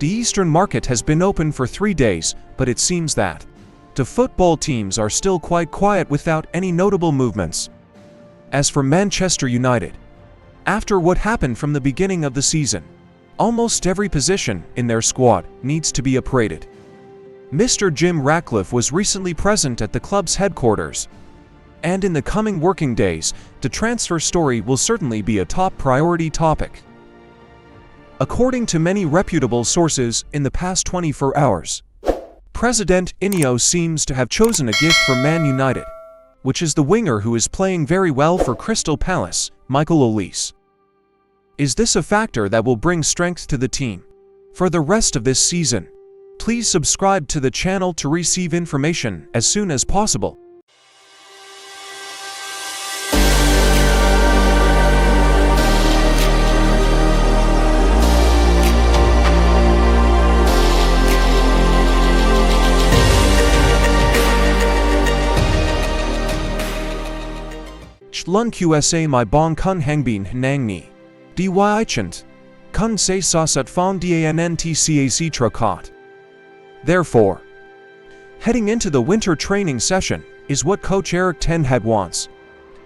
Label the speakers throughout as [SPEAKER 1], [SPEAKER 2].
[SPEAKER 1] The Eastern market has been open for 3 days, but it seems that the football teams are still quite quiet without any notable movements. As for Manchester United, after what happened from the beginning of the season, almost every position in their squad needs to be upgraded. Mr. Jim Ratcliffe was recently present at the club's headquarters, and in the coming working days, the transfer story will certainly be a top priority topic. According to many reputable sources in the past 24 hours, President Ineos seems to have chosen a gift for Man Utd, which is the winger who is playing very well for Crystal Palace, Michael Olise. Is this a factor that will bring strength to the team for the rest of this season? Please subscribe to the channel to receive information as soon as possible. Lun QSA my bong kun hangbin nang ni. Dy chant. Kun se sasat fong dantcac trocot. Therefore, heading into the winter training session is what Coach Erik ten Hag wants.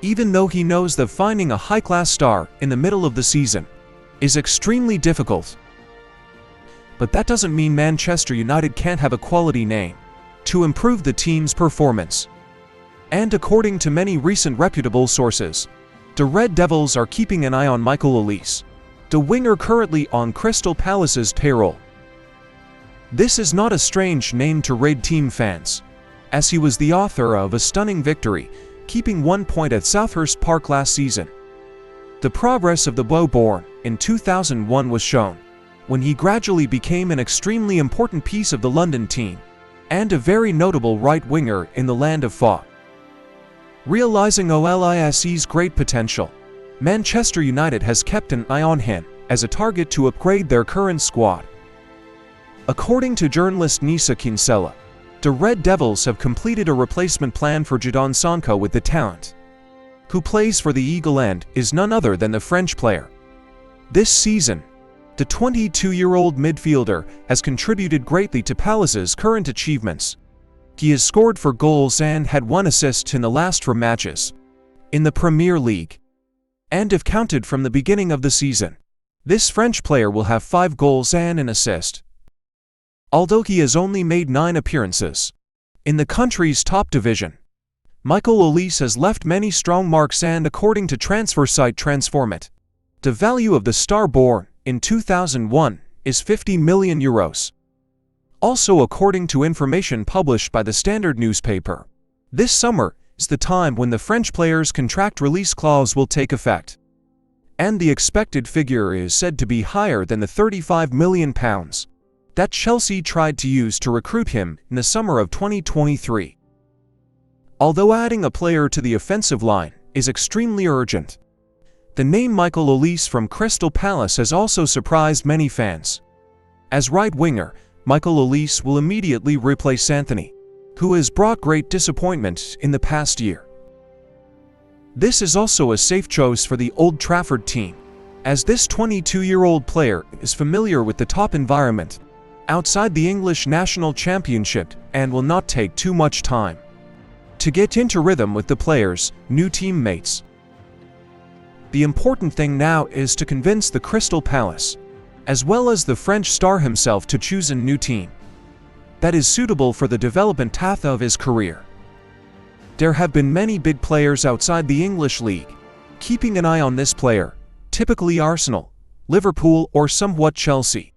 [SPEAKER 1] Even though he knows that finding a high-class star in the middle of the season is extremely difficult. But that doesn't mean Manchester United can't have a quality name to improve the team's performance. And according to many recent reputable sources, the Red Devils are keeping an eye on Michael Olise, the winger currently on Crystal Palace's payroll. This is not a strange name to Red team fans, as he was the author of a stunning victory, keeping 1 point at Selhurst Park last season. The progress of the boy born in 2001 was shown, when he gradually became an extremely important piece of the London team, and a very notable right winger in the land of thought. Realizing Olise's great potential, Manchester United has kept an eye on him as a target to upgrade their current squad. According to journalist Nisa Kinsella, the Red Devils have completed a replacement plan for Jadon Sancho with the talent who plays for the Eagle and is none other than the French player. This season, the 22-year-old midfielder has contributed greatly to Palace's current achievements. He has scored 4 goals and had 1 assist in the last 4 matches in the Premier League. And if counted from the beginning of the season, this French player will have 5 goals and an assist. Although he has only made 9 appearances in the country's top division, Michael Olise has left many strong marks, and according to transfer site Transformat, the value of the star born in 2001 is €50 million. Also, according to information published by the Standard newspaper, this summer is the time when the French player's contract release clause will take effect, and the expected figure is said to be higher than the £35 million that Chelsea tried to use to recruit him in the summer of 2023. Although adding a player to the offensive line is extremely urgent, the name Michael Olise from Crystal Palace has also surprised many fans. As right winger, Michael Olise will immediately replace Anthony, who has brought great disappointment in the past year. This is also a safe choice for the Old Trafford team, as this 22-year-old player is familiar with the top environment outside the English National Championship and will not take too much time to get into rhythm with the player's new teammates. The important thing now is to convince the Crystal Palace, as well as the French star himself, to choose a new team that is suitable for the development path of his career. There have been many big players outside the English league keeping an eye on this player, typically Arsenal, Liverpool or somewhat Chelsea.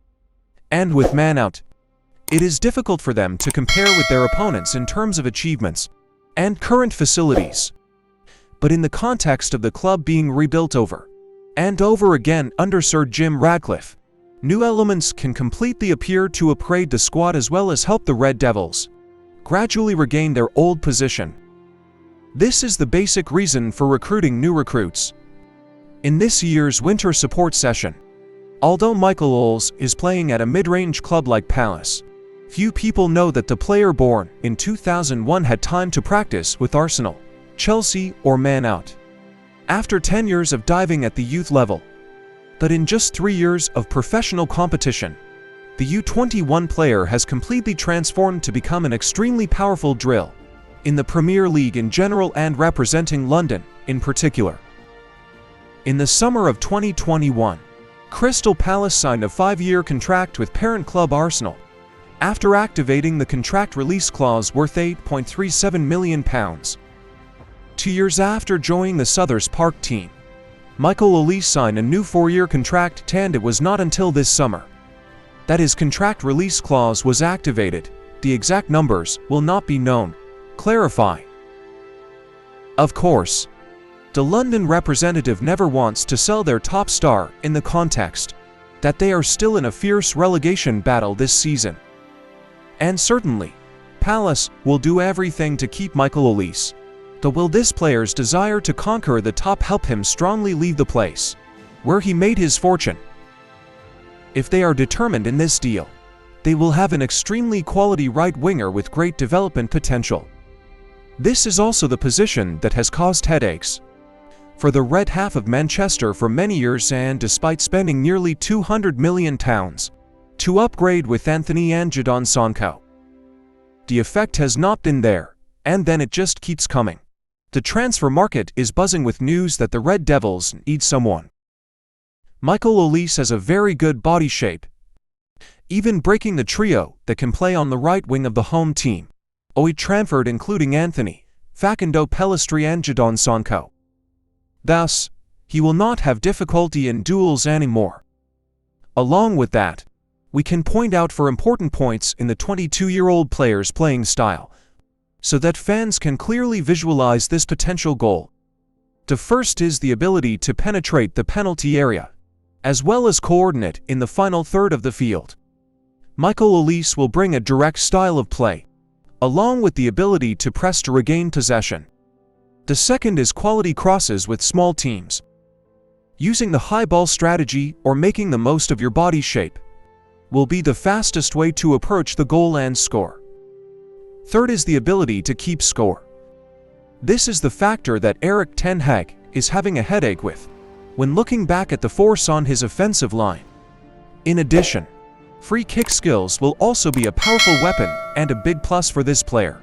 [SPEAKER 1] And with Man Utd, it is difficult for them to compare with their opponents in terms of achievements and current facilities. But in the context of the club being rebuilt over and over again under Sir Jim Ratcliffe, new elements can completely appear to upgrade the squad as well as help the Red Devils gradually regain their old position. This is the basic reason for recruiting new recruits. In this year's winter support session, although Michael Oles is playing at a mid-range club like Palace, few people know that the player born in 2001 had time to practice with Arsenal, Chelsea or Man Utd after 10 years of diving at the youth level. But in just 3 years of professional competition, the U21 player has completely transformed to become an extremely powerful drill in the Premier League in general and representing London in particular. In the summer of 2021, Crystal Palace signed a 5-year contract with parent club Arsenal, after activating the contract release clause worth £8.37 million. 2 years after joining the Southers Park team, Michael Olise signed a new 4-year contract, and it was not until this summer that his contract release clause was activated. The exact numbers will not be known. Clarify. Of course, the London representative never wants to sell their top star in the context that they are still in a fierce relegation battle this season. And certainly, Palace will do everything to keep Michael Olise. Though will this player's desire to conquer the top help him strongly leave the place where he made his fortune? If they are determined in this deal, they will have an extremely quality right winger with great development potential. This is also the position that has caused headaches for the red half of Manchester for many years, and despite spending nearly £200 million to upgrade with Anthony and Jadon Sancho, the effect has not been there, and then it just keeps coming. The transfer market is buzzing with news that the Red Devils need someone. Michael Olise has a very good body shape, even breaking the trio that can play on the right wing of the home team. Old Trafford, including Anthony, Facundo Pellistri and Jadon Sancho. Thus, he will not have difficulty in duels anymore. Along with that, we can point out for important points in the 22-year-old player's playing style, so that fans can clearly visualize this potential goal. The first is the ability to penetrate the penalty area, as well as coordinate in the final third of the field. Michael Olise will bring a direct style of play, along with the ability to press to regain possession. The second is quality crosses with small teams. Using the high ball strategy or making the most of your body shape will be the fastest way to approach the goal and score. Third is the ability to keep score. This is the factor that Erik ten Hag is having a headache with when looking back at the force on his offensive line. In addition, free kick skills will also be a powerful weapon and a big plus for this player.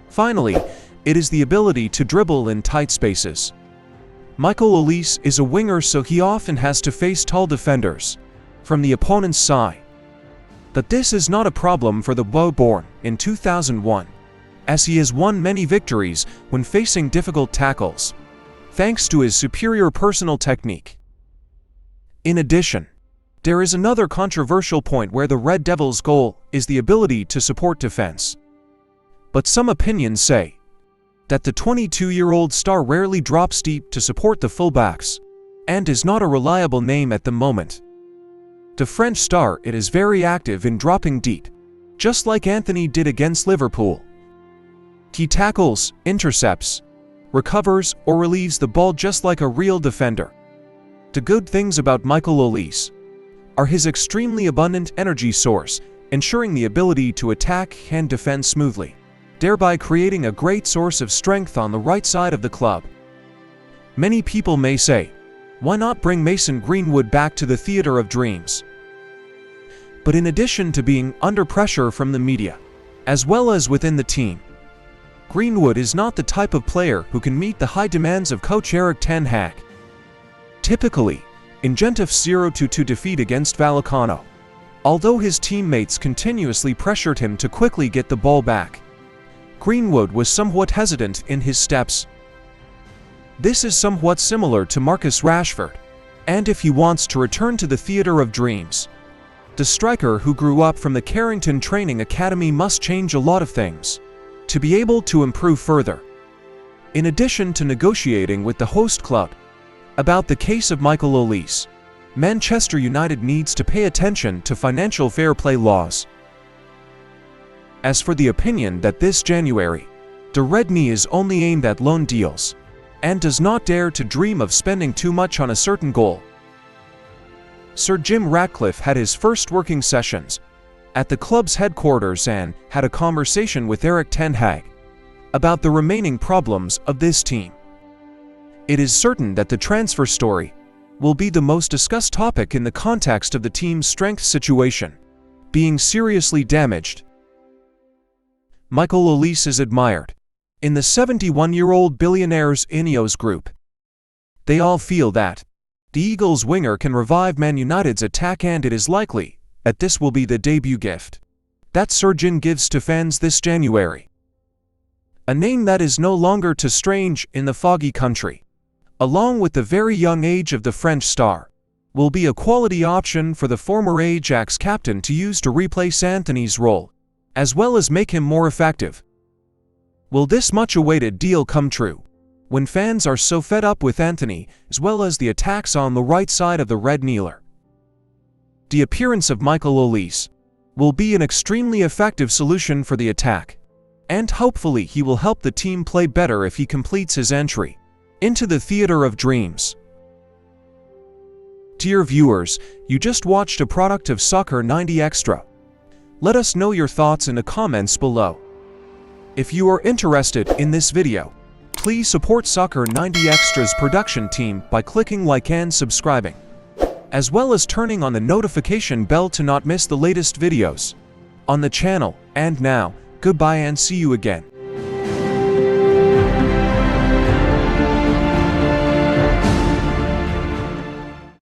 [SPEAKER 1] Finally, it is the ability to dribble in tight spaces. Michael Olise is a winger, so he often has to face tall defenders from the opponent's side. But this is not a problem for the boy born in 2001, as he has won many victories when facing difficult tackles, thanks to his superior personal technique. In addition, there is another controversial point where the Red Devils' goal is the ability to support defense. But some opinions say that the 22-year-old star rarely drops deep to support the fullbacks, and is not a reliable name at the moment. The French star is very active in dropping deep, just like Anthony did against Liverpool. He tackles, intercepts, recovers, or relieves the ball just like a real defender. The good things about Michael Olise are his extremely abundant energy source, ensuring the ability to attack and defend smoothly, thereby creating a great source of strength on the right side of the club. Many people may say, why not bring Mason Greenwood back to the theater of dreams? But in addition to being under pressure from the media, as well as within the team, Greenwood is not the type of player who can meet the high demands of coach Erik ten Hag. Typically, in Getafe 0-2 defeat against Vallecano, although his teammates continuously pressured him to quickly get the ball back, Greenwood was somewhat hesitant in his steps. This is somewhat similar to Marcus Rashford, and if he wants to return to the theater of dreams, the striker who grew up from the Carrington Training Academy must change a lot of things to be able to improve further. In addition to negotiating with the host club about the case of Michael Olise, Manchester United needs to pay attention to financial fair play laws. As for the opinion that this January, the Red Knee is only aimed at loan deals, and does not dare to dream of spending too much on a certain goal. Sir Jim Ratcliffe had his first working sessions at the club's headquarters and had a conversation with Erik ten Hag about the remaining problems of this team. It is certain that the transfer story will be the most discussed topic in the context of the team's strength situation. being seriously damaged. Michael Olise is admired in the 71-year-old billionaire's Ineos group. They all feel that the Eagles winger can revive Man Utd's attack, and it is likely that this will be the debut gift that Surgeon gives to fans this January. A name that is no longer too strange in the foggy country, along with the very young age of the French star, will be a quality option for the former Ajax captain to use to replace Antony's role, as well as make him more effective. Will this much-awaited deal come true, when fans are so fed up with Antony, as well as the attacks on the right side of the Red Kneeler? The appearance of Michael Olise will be an extremely effective solution for the attack, and hopefully he will help the team play better if he completes his entry into the theater of dreams. Dear viewers, you just watched a product of Soccer 90 Extra. Let us know your thoughts in the comments below. If you are interested in this video, please support Soccer 90 Extra's production team by clicking like and subscribing, as well as turning on the notification bell to not miss the latest videos on the channel. And now, goodbye and see you again.